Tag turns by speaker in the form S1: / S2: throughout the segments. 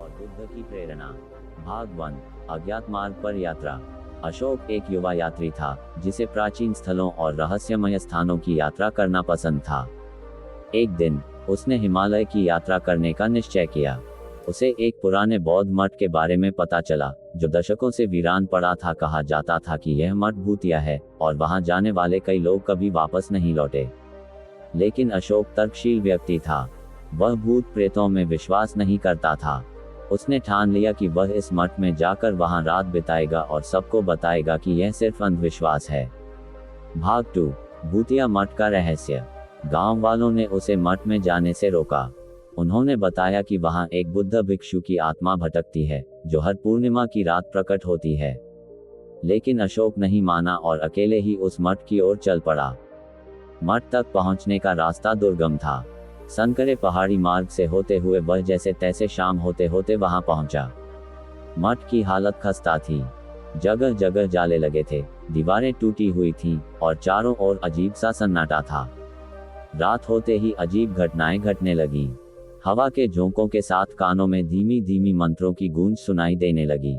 S1: और बुद्ध की प्रेरणा। भाग 1। अज्ञात मार्ग पर यात्रा। अशोक एक युवा यात्री था, जिसे प्राचीन स्थलों और रहस्यमय स्थानों की यात्रा करना पसंद था। एक दिन, उसने हिमालय की यात्रा करने का निश्चय किया। उसे एक पुराने बौद्ध मठ के बारे में पता चला, जो दशकों से वीरान पड़ा था। कहा जाता था कि यह मठ भूतिया है, और वहां जाने वाले कई लोग कभी वापस नहीं लौटे। लेकिन अशोक तर्कशील व्यक्ति था। वह भूत प्रेतों में विश्वास नहीं करता था। उसने ठान लिया कि वह इस मठ में जाकर वहां रात बिताएगा और सबको बताएगा कि यह सिर्फ अंधविश्वास है। भाग 2। भूतिया मठ का रहस्य। गांव वालों ने उसे मठ में जाने से रोका। उन्होंने बताया कि वहां एक बुद्ध भिक्षु की आत्मा भटकती है, जो हर पूर्णिमा की रात प्रकट होती है। लेकिन अशोक नहीं माना और अकेले ही उस मठ की ओर चल पड़ा। मठ तक पहुंचने का रास्ता दुर्गम था। संकरे पहाड़ी मार्ग से होते हुए वह जैसे तैसे शाम होते होते वहां पहुंचा। मठ की हालत खस्ता थी। जगह जगह जाले लगे थे, दीवारें टूटी हुई थीं, और चारों ओर अजीब सा सन्नाटा था। रात होते ही अजीब घटनाएं घटने लगी। हवा के झोंकों के साथ कानों में धीमी धीमी मंत्रों की गूंज सुनाई देने लगी।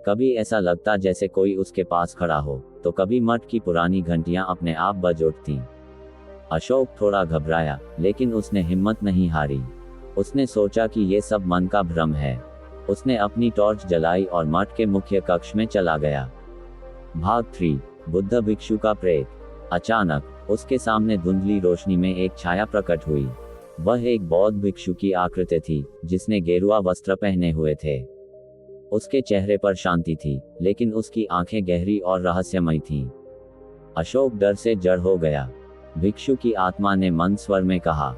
S1: कभी ऐसा लगता जैसे कोई उसके पास खड़ा हो, तो कभी मठ की पुरानी घंटियां अपने आप बज उठती। अशोक थोड़ा घबराया, लेकिन उसने हिम्मत नहीं हारी। उसने सोचा कि ये सब मन का भ्रम है। उसने अपनी टॉर्च जलाई और मठ के मुख्य कक्ष में चला गया। भाग 3। बुद्ध भिक्षु का प्रेत। अचानक उसके सामने धुंधली रोशनी में एक छाया प्रकट हुई। वह एक बौद्ध भिक्षु की आकृति थी, जिसने गेरुआ वस्त्र पहने हुए थे। उसके चेहरे पर शांति थी, लेकिन उसकी आंखें गहरी और रहस्यमयी थीं। अशोक डर से जड़ हो गया। भिक्षु की आत्मा ने मंद स्वर में कहा,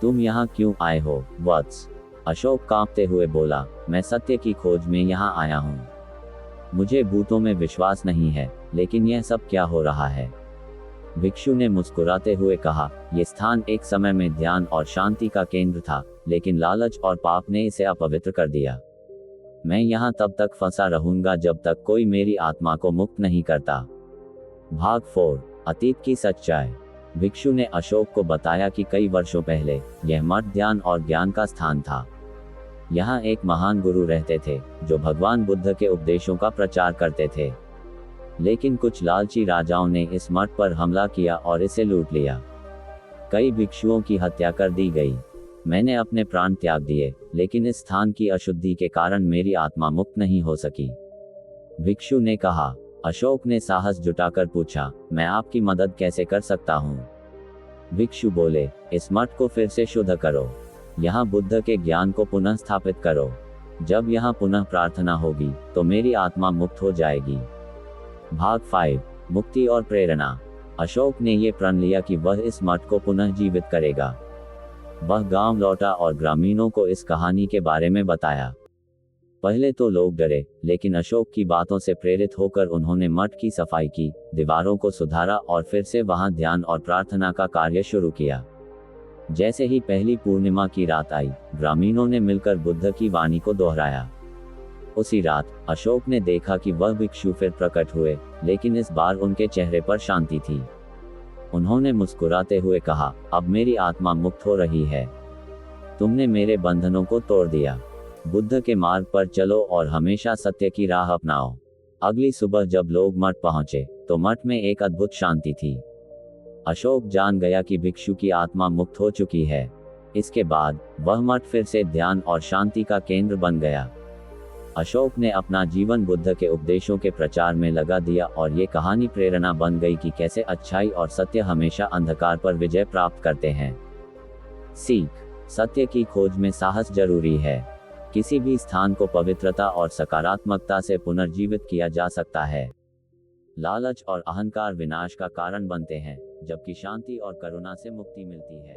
S1: तुम यहाँ क्यों आए हो, वत्स? अशोक कांपते हुए बोला, मैं सत्य की खोज में यहाँ आया हूँ। मुझे भूतों में विश्वास नहीं है, लेकिन यह सब क्या हो रहा है? भिक्षु ने मुस्कुराते हुए कहा, यह स्थान एक समय में ध्यान और शांति का केंद्र था, लेकिन लालच और पाप ने इसे अपवित्र कर दिया। मैं यहाँ तब तक फंसा रहूंगा जब तक कोई मेरी आत्मा को मुक्त नहीं करता। भाग 4। अतीत की सच्चाई। भिक्षु ने अशोक को बताया कि कई वर्षों पहले यह मठ ध्यान और ज्ञान का स्थान था। यहाँ एक महान गुरु रहते थे, जो भगवान बुद्ध के उपदेशों का प्रचार करते थे। लेकिन कुछ लालची राजाओं ने इस मठ पर हमला किया और इसे लूट लिया। कई भिक्षुओं की हत्या कर दी गई। मैंने अपने प्राण त्याग दिए, लेकिन इस स्थान की अशुद्धि के कारण मेरी आत्मा मुक्त नहीं हो सकी। भिक्षु ने कहा। अशोक ने साहस जुटाकर पूछा, मैं आपकी मदद कैसे कर सकता हूँ? भिक्षु बोले, इस मठ को फिर से शुद्ध करो। यहाँ बुद्ध के ज्ञान को पुनः स्थापित करो। जब यहाँ पुनः प्रार्थना होगी, तो मेरी आत्मा मुक्त हो जाएगी। भाग 5। मुक्ति और प्रेरणा। अशोक ने ये प्रण लिया कि वह इस मठ को पुनः जीवित करेगा। वह गांव लौटा और ग्रामीणों को इस कहानी के बारे में बताया। पहले तो लोग डरे, लेकिन अशोक की बातों से प्रेरित होकर उन्होंने मठ की सफाई की, दीवारों को सुधारा और फिर से वहां ध्यान और प्रार्थना का कार्य शुरू किया। जैसे ही पहली पूर्णिमा की रात आई, ग्रामीणों ने मिलकर बुद्ध की वाणी को दोहराया। उसी रात अशोक ने देखा कि वह भिक्षु फिर प्रकट हुए, लेकिन इस बार उनके चेहरे पर शांति थी। उन्होंने मुस्कुराते हुए कहा, अब मेरी आत्मा मुक्त हो रही है। तुमने मेरे बंधनों को तोड़ दिया। बुद्ध के मार्ग पर चलो और हमेशा सत्य की राह अपनाओ। अगली सुबह जब लोग मठ पहुंचे, तो मठ में एक अद्भुत शांति थी। अशोक जान गया कि भिक्षु की आत्मा मुक्त हो चुकी है। इसके बाद वह मठ फिर से ध्यान और शांति का केंद्र बन गया। अशोक ने अपना जीवन बुद्ध के उपदेशों के प्रचार में लगा दिया, और ये कहानी प्रेरणा बन गई कि कैसे अच्छाई और सत्य हमेशा अंधकार पर विजय प्राप्त करते हैं। सीख। सत्य की खोज में साहस जरूरी है। किसी भी स्थान को पवित्रता और सकारात्मकता से पुनर्जीवित किया जा सकता है। लालच और अहंकार विनाश का कारण बनते हैं, जबकि शांति और करुणा से मुक्ति मिलती है।